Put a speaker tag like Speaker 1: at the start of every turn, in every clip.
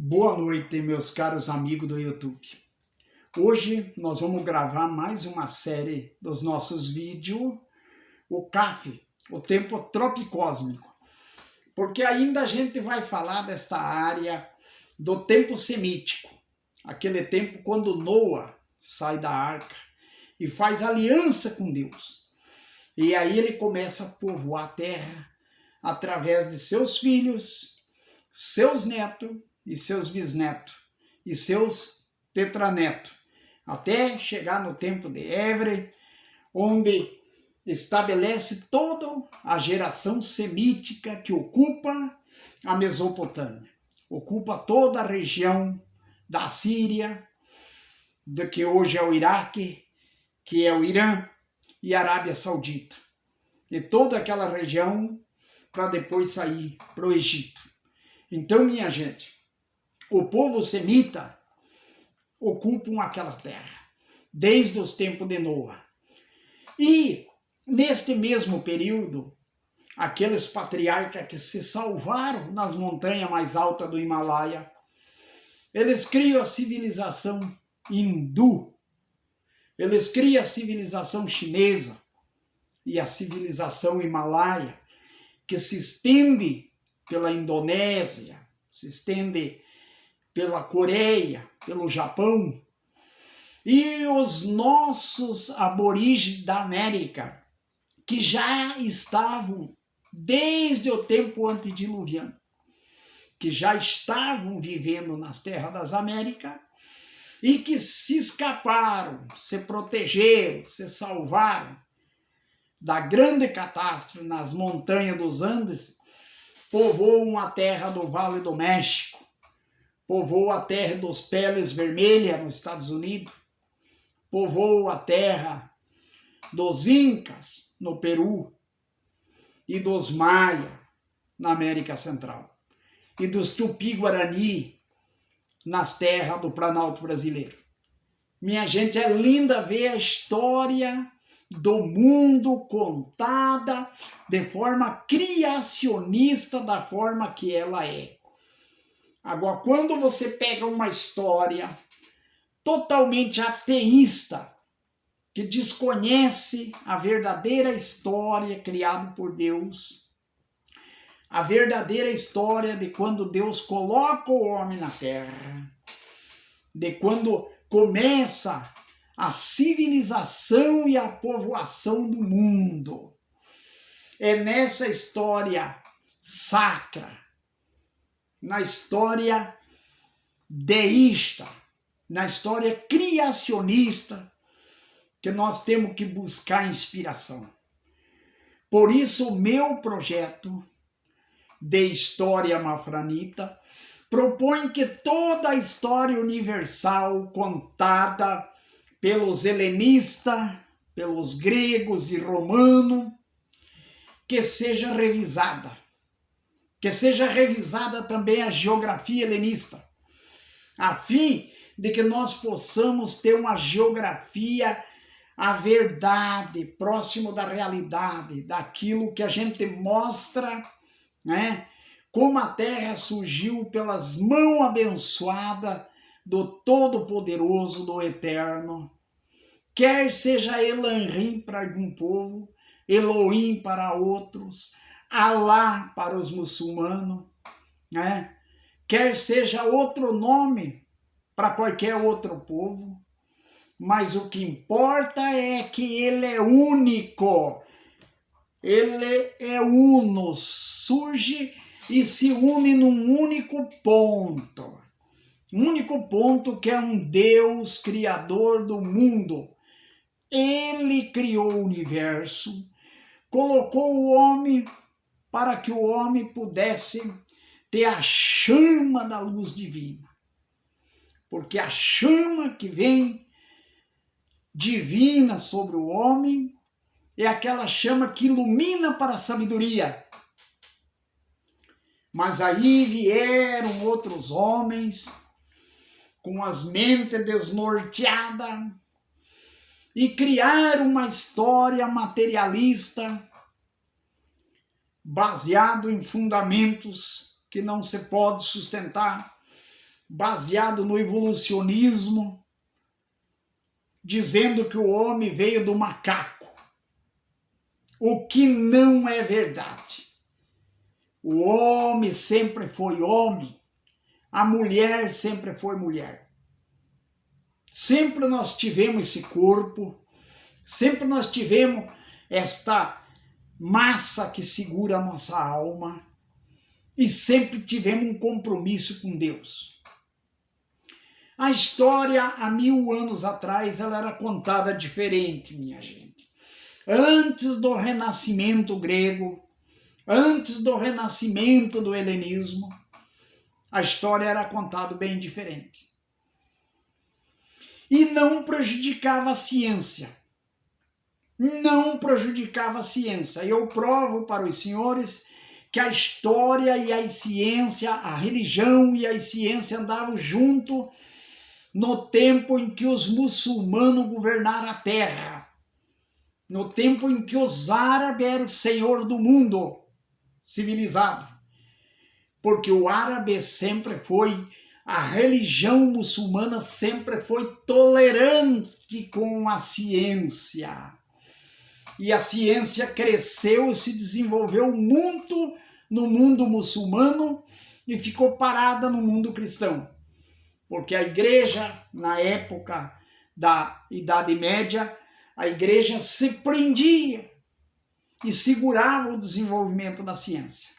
Speaker 1: Boa noite, meus caros amigos do YouTube. Hoje nós vamos gravar mais uma série dos nossos vídeos, o CAF, o Tempo Tropicósmico. Porque ainda a gente vai falar desta área do tempo semítico, aquele tempo quando Noa sai da arca e faz aliança com Deus. E aí ele começa a povoar a terra através de seus filhos, seus netos, e seus bisnetos, e seus tetranetos, até chegar no tempo de Évre, onde estabelece toda a geração semítica que ocupa a Mesopotâmia, ocupa toda a região da Síria, do que hoje é o Iraque, que é o Irã e a Arábia Saudita, e toda aquela região para depois sair para o Egito. Então, minha gente, o povo semita ocupam aquela terra, desde os tempos de Noa. E, neste mesmo período, aqueles patriarcas que se salvaram nas montanhas mais altas do Himalaia, eles criam a civilização hindu, eles criam a civilização chinesa e a civilização himalaia, que se estende pela Indonésia, se estende pela Coreia, pelo Japão, e os nossos aborígenes da América, que já estavam desde o tempo antediluviano, que já estavam vivendo nas terras das Américas e que se escaparam, se protegeram, se salvaram da grande catástrofe nas montanhas dos Andes, povoam a terra do Vale do México, povoou a terra dos Peles Vermelhas nos Estados Unidos, povoou a terra dos Incas no Peru e dos Maia na América Central e dos Tupi-Guarani nas terras do Planalto Brasileiro. Minha gente, é linda ver a história do mundo contada de forma criacionista, da forma que ela é. Agora, quando você pega uma história totalmente ateísta, que desconhece a verdadeira história criada por Deus, a verdadeira história de quando Deus coloca o homem na terra, de quando começa a civilização e a povoação do mundo, é nessa história sacra, na história deísta, na história criacionista, que nós temos que buscar inspiração. Por isso, o meu projeto de História Mafranita propõe que toda a história universal contada pelos helenistas, pelos gregos e romanos, que seja revisada. Que seja revisada também a geografia helenista, a fim de que nós possamos ter uma geografia, a verdade, próximo da realidade, daquilo que a gente mostra, né? Como a terra surgiu pelas mãos abençoadas do Todo-Poderoso, do Eterno. Quer seja Elohim para algum povo, Elohim para outros, Alá para os muçulmanos, né? Quer seja outro nome para qualquer outro povo, mas o que importa é que ele é único, ele é uno, surge e se une num único ponto que é um Deus criador do mundo. Ele criou o universo, colocou o homem para que o homem pudesse ter a chama da luz divina. Porque a chama que vem divina sobre o homem é aquela chama que ilumina para a sabedoria. Mas aí vieram outros homens com as mentes desnorteadas e criaram uma história materialista baseado em fundamentos que não se pode sustentar, baseado no evolucionismo, dizendo que o homem veio do macaco, o que não é verdade. O homem sempre foi homem, a mulher sempre foi mulher. Sempre nós tivemos esse corpo, sempre nós tivemos esta massa que segura a nossa alma e sempre tivemos um compromisso com Deus. A história, há 1000 anos atrás, ela era contada diferente, minha gente. Antes do renascimento grego, antes do renascimento do helenismo, a história era contada bem diferente. E não prejudicava a ciência. Não prejudicava a ciência. Eu provo para os senhores que a história e a ciência, a religião e a ciência andavam junto no tempo em que os muçulmanos governaram a terra. No tempo em que os árabes eram o senhor do mundo civilizado. Porque o árabe sempre foi, a religião muçulmana sempre foi tolerante com a ciência. E a ciência cresceu e se desenvolveu muito no mundo muçulmano e ficou parada no mundo cristão. Porque a igreja, na época da Idade Média, a igreja se prendia e segurava o desenvolvimento da ciência.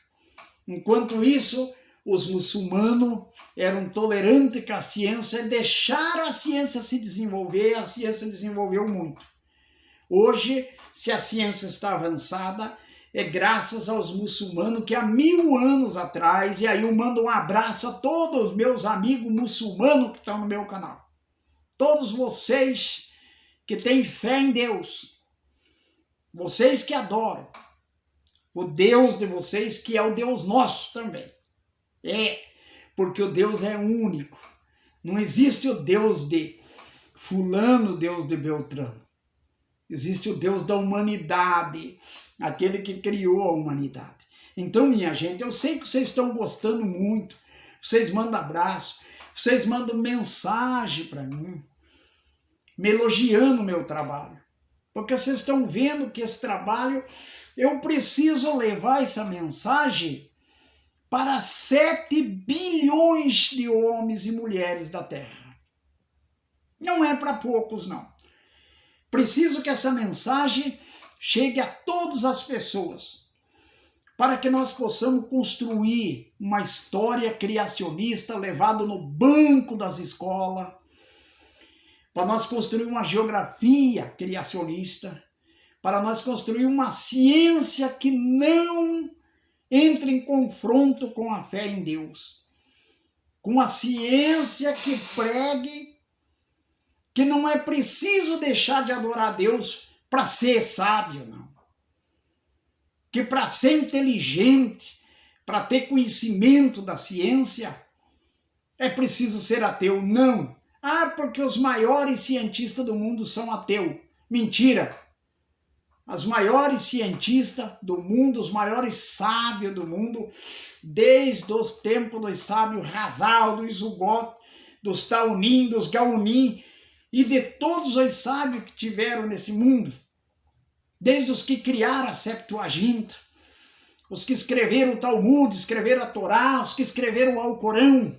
Speaker 1: Enquanto isso, os muçulmanos eram tolerantes com a ciência e deixaram a ciência se desenvolver, a ciência desenvolveu muito. Hoje, se a ciência está avançada, é graças aos muçulmanos que há 1000 anos atrás, e aí eu mando um abraço a todos os meus amigos muçulmanos que estão no meu canal. Todos vocês que têm fé em Deus, vocês que adoram o Deus de vocês, que é o Deus nosso também. Porque o Deus é único. Não existe o Deus de fulano, Deus de Beltrano. Existe o Deus da humanidade, aquele que criou a humanidade. Então, minha gente, eu sei que vocês estão gostando muito, vocês mandam abraço, vocês mandam mensagem para mim, me elogiando o meu trabalho. Porque vocês estão vendo que esse trabalho, eu preciso levar essa mensagem para 7 bilhões de homens e mulheres da Terra. Não é para poucos, não. Preciso que essa mensagem chegue a todas as pessoas, para que nós possamos construir uma história criacionista levada no banco das escolas, para nós construir uma geografia criacionista, para nós construir uma ciência que não entre em confronto com a fé em Deus, com a ciência que pregue que não é preciso deixar de adorar a Deus para ser sábio, não. Que para ser inteligente, para ter conhecimento da ciência, é preciso ser ateu. Não. Porque os maiores cientistas do mundo são ateus. Mentira. Os maiores cientistas do mundo, os maiores sábios do mundo, desde os tempos dos sábios Rasal, dos Zugot, dos Taonim, dos Gaonim, e de todos os sábios que tiveram nesse mundo, desde os que criaram a Septuaginta, os que escreveram o Talmud, escreveram a Torá, os que escreveram o Alcorão,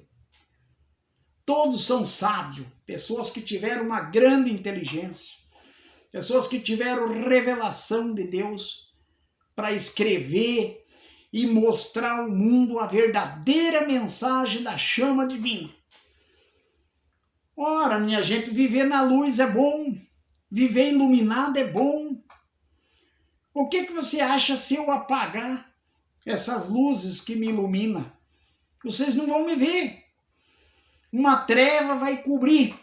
Speaker 1: todos são sábios, pessoas que tiveram uma grande inteligência, pessoas que tiveram revelação de Deus para escrever e mostrar ao mundo a verdadeira mensagem da chama divina. Ora, minha gente, viver na luz é bom, viver iluminado é bom. O que você acha se eu apagar essas luzes que me iluminam? Vocês não vão me ver. Uma treva vai cobrir.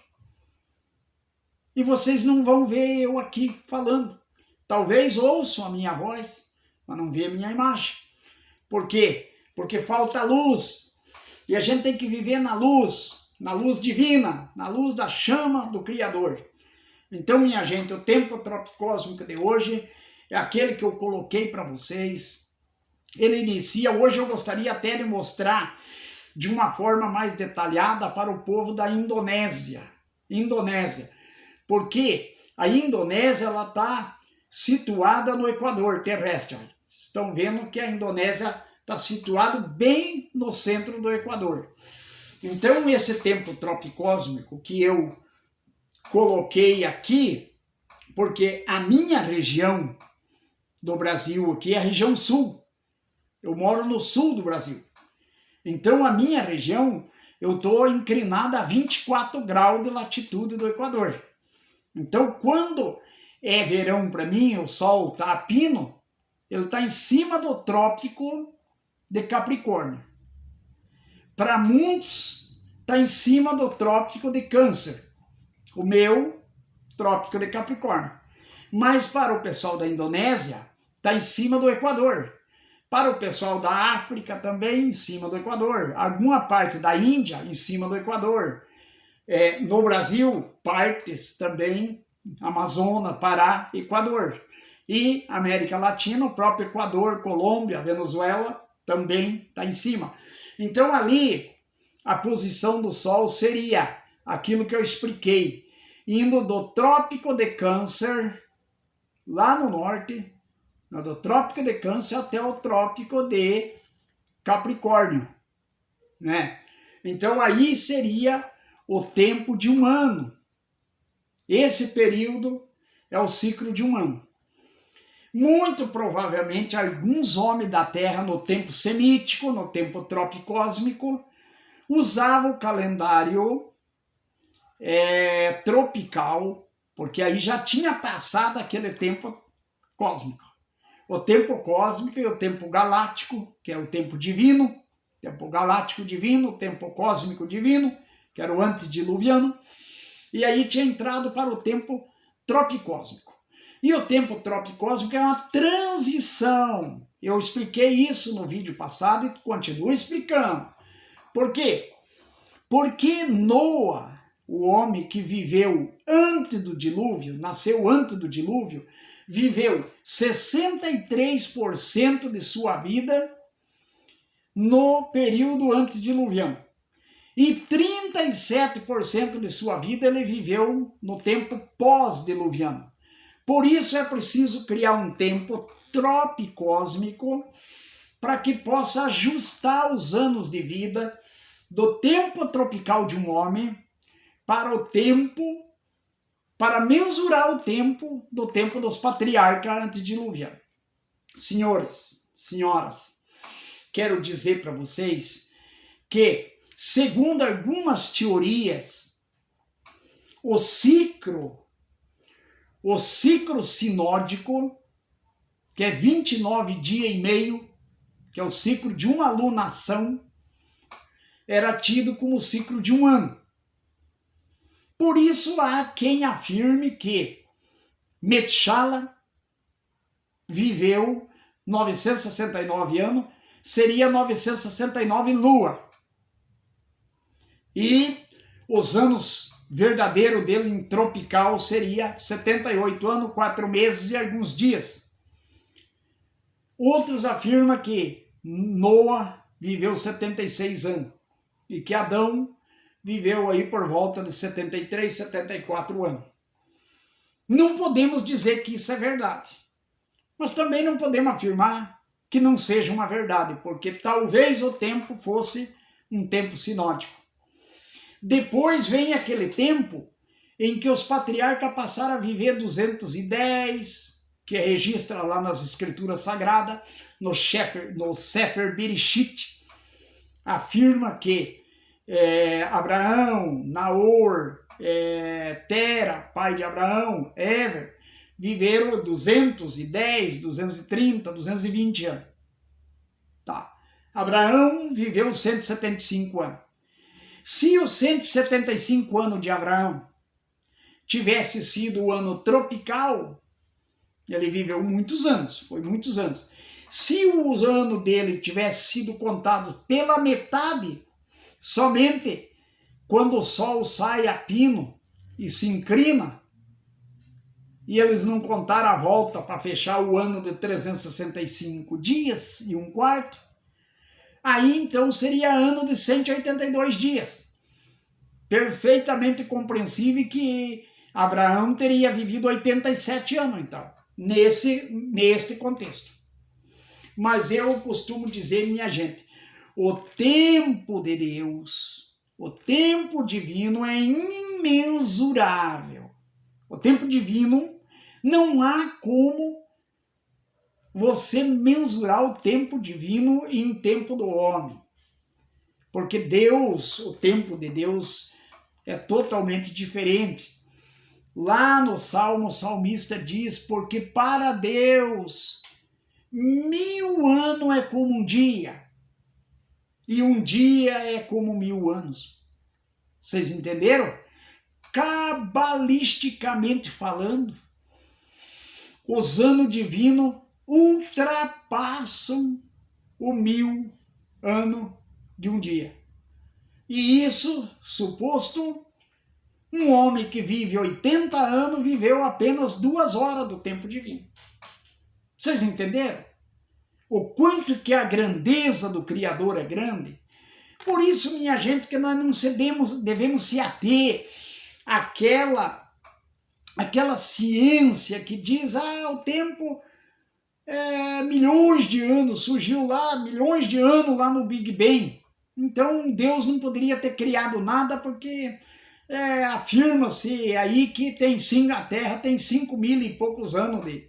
Speaker 1: E vocês não vão ver eu aqui falando. Talvez ouçam a minha voz, mas não vê a minha imagem. Por quê? Porque falta luz. E a gente tem que viver na luz divina, na luz da chama do Criador. Então, minha gente, o tempo tropicósmico de hoje é aquele que eu coloquei para vocês. Ele inicia, hoje eu gostaria até de mostrar de uma forma mais detalhada para o povo da Indonésia. Porque a Indonésia ela está situada no Equador terrestre. Estão vendo que a Indonésia está situada bem no centro do Equador. Então, esse tempo tropicósmico que eu coloquei aqui, porque a minha região do Brasil aqui é a região sul. Eu moro no sul do Brasil. Então, a minha região, eu estou inclinada a 24 graus de latitude do Equador. Então, quando é verão para mim, o sol está a pino, ele está em cima do trópico de Capricórnio. Para muitos, está em cima do trópico de Câncer. O meu, trópico de Capricórnio. Mas para o pessoal da Indonésia, está em cima do Equador. Para o pessoal da África também em cima do Equador. Alguma parte da Índia em cima do Equador. No Brasil, partes também, Amazonas, Pará, Equador. E América Latina, o próprio Equador, Colômbia, Venezuela, também está em cima. Então ali, a posição do Sol seria aquilo que eu expliquei, indo do Trópico de Câncer, lá no norte, do Trópico de Câncer até o Trópico de Capricórnio, né? Então aí seria o tempo de um ano. Esse período é o ciclo de um ano. Muito provavelmente alguns homens da Terra no tempo semítico, no tempo tropicósmico, usavam o calendário tropical, porque aí já tinha passado aquele tempo cósmico. O tempo cósmico e o tempo galáctico, que é o tempo divino, tempo galáctico divino, tempo cósmico divino, que era o antediluviano, e aí tinha entrado para o tempo tropicósmico. E o tempo tropicósmico é uma transição. Eu expliquei isso no vídeo passado e continuo explicando. Por quê? Porque Noa, o homem que viveu antes do dilúvio, nasceu antes do dilúvio, viveu 63% de sua vida no período antediluviano. E 37% de sua vida ele viveu no tempo pós-diluviano. Por isso é preciso criar um tempo tropicósmico para que possa ajustar os anos de vida do tempo tropical de um homem para o tempo, para mensurar o tempo do tempo dos patriarcas antediluvianos. Senhores, senhoras, quero dizer para vocês que, segundo algumas teorias, o ciclo sinódico, que é 29 dias e meio, que é o ciclo de uma lunação, era tido como o ciclo de um ano. Por isso há quem afirme que Metusela viveu 969 anos, seria 969 lua. E os anos verdadeiros dele em tropical seria 78 anos, 4 meses e alguns dias. Outros afirmam que Noa viveu 76 anos e que Adão viveu aí por volta de 73, 74 anos. Não podemos dizer que isso é verdade, mas também não podemos afirmar que não seja uma verdade, porque talvez o tempo fosse um tempo sinódico. Depois vem aquele tempo em que os patriarcas passaram a viver 210, que registra lá nas escrituras sagradas, no Sefer Bereshit, afirma que Abraão, Naor, Tera, pai de Abraão, Ever, viveram 210, 230, 220 anos. Tá. Abraão viveu 175 anos. Se os 175 anos de Abraão tivesse sido o ano tropical, ele viveu muitos anos, foi muitos anos. Se o ano dele tivesse sido contado pela metade, somente quando o sol sai a pino e se inclina, e eles não contaram a volta para fechar o ano de 365 dias e um quarto, Aí então seria ano de 182 dias. Perfeitamente compreensível que Abraão teria vivido 87 anos, então, neste contexto. Mas eu costumo dizer, minha gente, o tempo de Deus, o tempo divino é imensurável. O tempo divino, não há como você mensurar o tempo divino em tempo do homem. Porque Deus, o tempo de Deus é totalmente diferente. Lá no Salmo, o salmista diz, porque para Deus 1000 anos é como um dia, e um dia é como 1000 anos. Vocês entenderam? Cabalisticamente falando, os anos divinos ultrapassam o 1000 anos de um dia. E isso, suposto, um homem que vive 80 anos viveu apenas 2 horas do tempo divino. Vocês entenderam? O quanto que a grandeza do Criador é grande. Por isso, minha gente, que nós não devemos se ater àquela ciência que diz, o tempo é milhões de anos, surgiu lá, milhões de anos lá no Big Bang. Então, Deus não poderia ter criado nada porque afirma-se aí que a Terra tem 5.000 e poucos anos de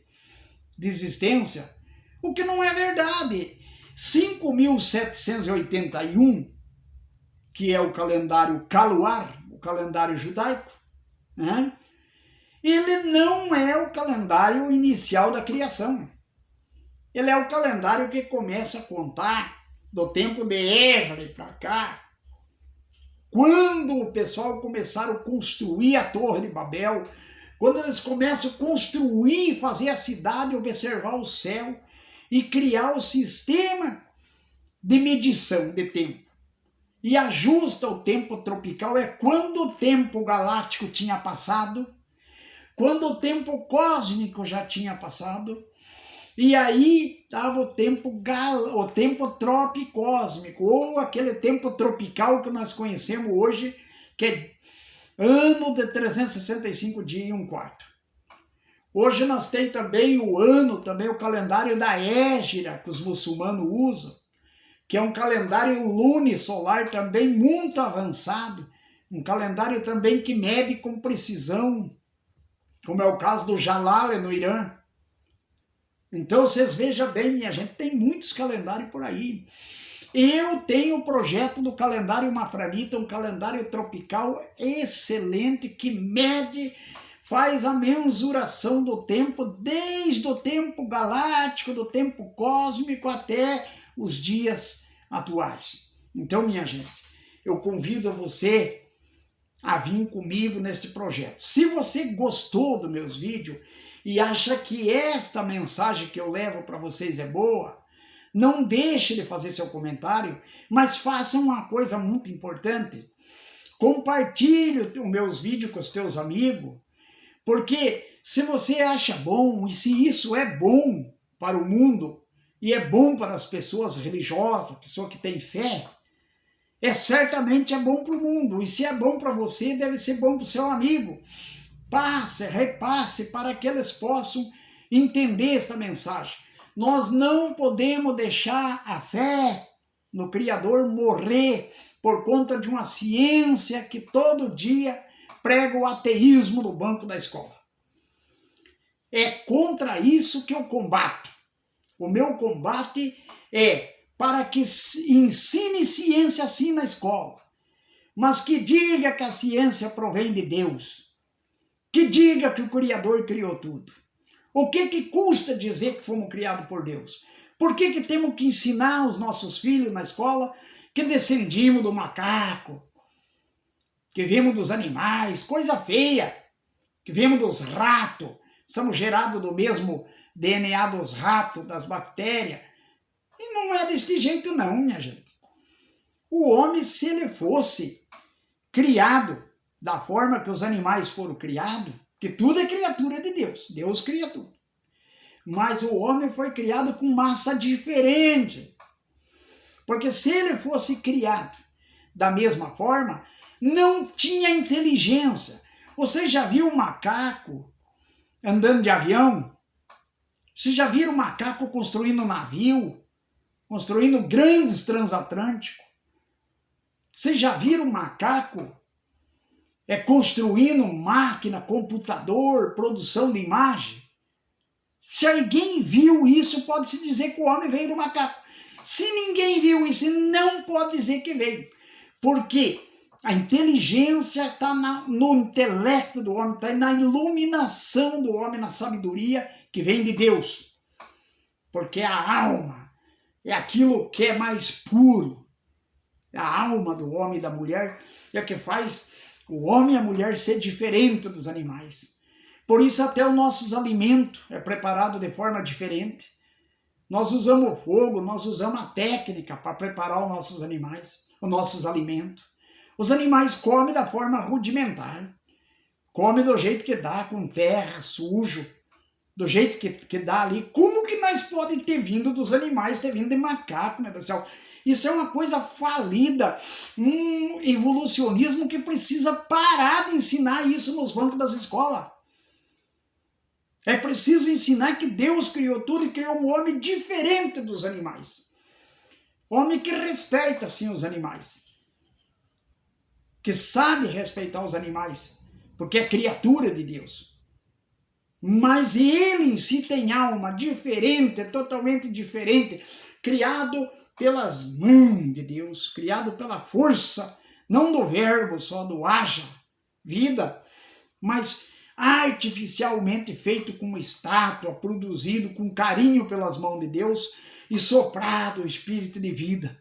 Speaker 1: existência, o que não é verdade. 5.781, que é o calendário Caluar, o calendário judaico, né? Ele não é o calendário inicial da criação. Ele é o calendário que começa a contar do tempo de Évora para cá, quando o pessoal começaram a construir a Torre de Babel, quando eles começam a construir, fazer a cidade, observar o céu e criar o sistema de medição de tempo. E ajusta o tempo tropical, é quando o tempo galáctico tinha passado, quando o tempo cósmico já tinha passado, e aí estava o tempo tropicósmico, ou aquele tempo tropical que nós conhecemos hoje, que é ano de 365 dias e 1/4. Hoje nós temos também o calendário da Égira, que os muçulmanos usam, que é um calendário lunisolar também muito avançado, um calendário também que mede com precisão, como é o caso do Jalal no Irã. Então vocês vejam bem, minha gente, tem muitos calendários por aí. Eu tenho o projeto do calendário Maframita, um calendário tropical excelente que mede, faz a mensuração do tempo, desde o tempo galáctico, do tempo cósmico até os dias atuais. Então, minha gente, eu convido você a vir comigo neste projeto. Se você gostou dos meus vídeos e acha que esta mensagem que eu levo para vocês é boa, não deixe de fazer seu comentário, mas faça uma coisa muito importante. Compartilhe os meus vídeos com os teus amigos, porque se você acha bom, e se isso é bom para o mundo, e é bom para as pessoas religiosas, pessoa que tem fé, certamente é bom para o mundo. E se é bom para você, deve ser bom para o seu amigo. Repasse para que eles possam entender esta mensagem. Nós não podemos deixar a fé no Criador morrer por conta de uma ciência que todo dia prega o ateísmo no banco da escola. É contra isso que eu combato. O meu combate é para que ensine ciência assim na escola, mas que diga que a ciência provém de Deus, que diga que o Criador criou tudo. O que custa dizer que fomos criados por Deus? Por que temos que ensinar os nossos filhos na escola que descendimos do macaco, que viemos dos animais, coisa feia, que viemos dos ratos, somos gerados do mesmo DNA dos ratos, das bactérias? E não é desse jeito não, minha gente. O homem, se ele fosse criado da forma que os animais foram criados, que tudo é criatura de Deus, Deus cria tudo. Mas o homem foi criado com massa diferente. Porque se ele fosse criado da mesma forma, não tinha inteligência. Você já viu um macaco andando de avião? Você já viu um macaco construindo um navio? Construindo grandes transatlânticos? Você já viu um macaco construindo máquina, computador, produção de imagem? Se alguém viu isso, pode-se dizer que o homem veio do macaco. Se ninguém viu isso, não pode dizer que veio. Porque a inteligência está no intelecto do homem, está na iluminação do homem, na sabedoria que vem de Deus. Porque a alma é aquilo que é mais puro. A alma do homem e da mulher é o que faz o homem e a mulher ser diferente dos animais. Por isso até os nossos alimentos é preparado de forma diferente. Nós usamos o fogo, nós usamos a técnica para preparar os nossos animais, os nossos alimentos. Os animais comem da forma rudimentar. Comem do jeito que dá, com terra, sujo, do jeito que dá ali. Como que nós podemos ter vindo dos animais, ter vindo de macaco, meu Deus do céu? Isso é uma coisa falida, um evolucionismo que precisa parar de ensinar isso nos bancos das escolas. É preciso ensinar que Deus criou tudo e criou um homem diferente dos animais. Homem que respeita, sim, os animais. Que sabe respeitar os animais, porque é criatura de Deus. Mas ele em si tem alma diferente, totalmente diferente, criado pelas mãos de Deus, criado pela força, não do verbo só, do haja, vida, mas artificialmente feito como estátua, produzido com carinho pelas mãos de Deus e soprado o espírito de vida,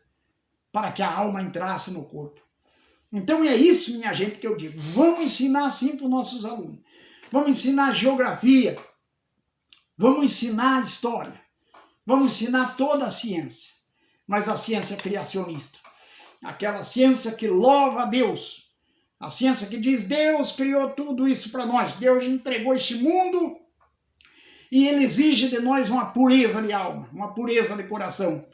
Speaker 1: para que a alma entrasse no corpo. Então é isso, minha gente, que eu digo. Vamos ensinar assim para os nossos alunos. Vamos ensinar geografia, vamos ensinar história, vamos ensinar toda a ciência. Mas a ciência criacionista, aquela ciência que louva a Deus, a ciência que diz Deus criou tudo isso para nós, Deus entregou este mundo e ele exige de nós uma pureza de alma, uma pureza de coração,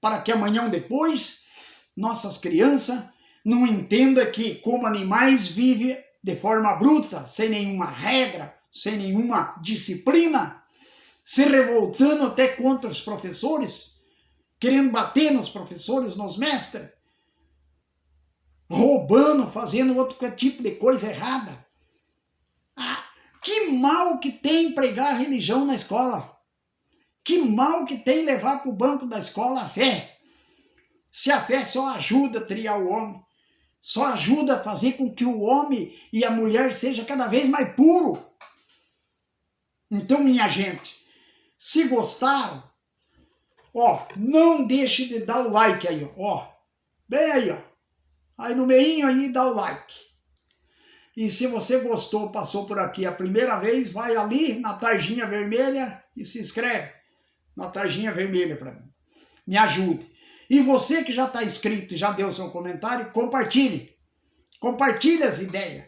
Speaker 1: para que amanhã ou depois nossas crianças não entendam que como animais vivem de forma bruta, sem nenhuma regra, sem nenhuma disciplina, se revoltando até contra os professores, querendo bater nos professores, nos mestres, roubando, fazendo outro tipo de coisa errada. Que mal que tem pregar a religião na escola? Que mal que tem levar para o banco da escola a fé? Se a fé só ajuda a triar o homem, só ajuda a fazer com que o homem e a mulher seja cada vez mais puro. Então, minha gente, se gostaram, não deixe de dar o like aí, bem aí, aí no meinho aí dá o like. E se você gostou, passou por aqui a primeira vez, vai ali na tarjinha vermelha e se inscreve na tarjinha vermelha para mim. Me ajude. E você que já está inscrito e já deu seu comentário, compartilhe. Compartilhe as ideias.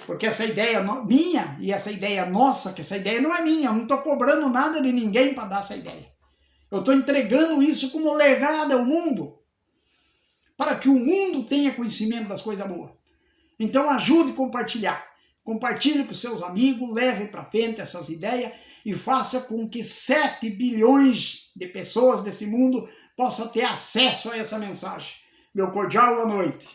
Speaker 1: Porque essa ideia minha e essa ideia nossa, que essa ideia não é minha, eu não estou cobrando nada de ninguém para dar essa ideia. Eu estou entregando isso como legado ao mundo, para que o mundo tenha conhecimento das coisas boas. Então ajude a compartilhar. Compartilhe com seus amigos, leve para frente essas ideias e faça com que 7 bilhões de pessoas desse mundo possam ter acesso a essa mensagem. Meu cordial boa noite.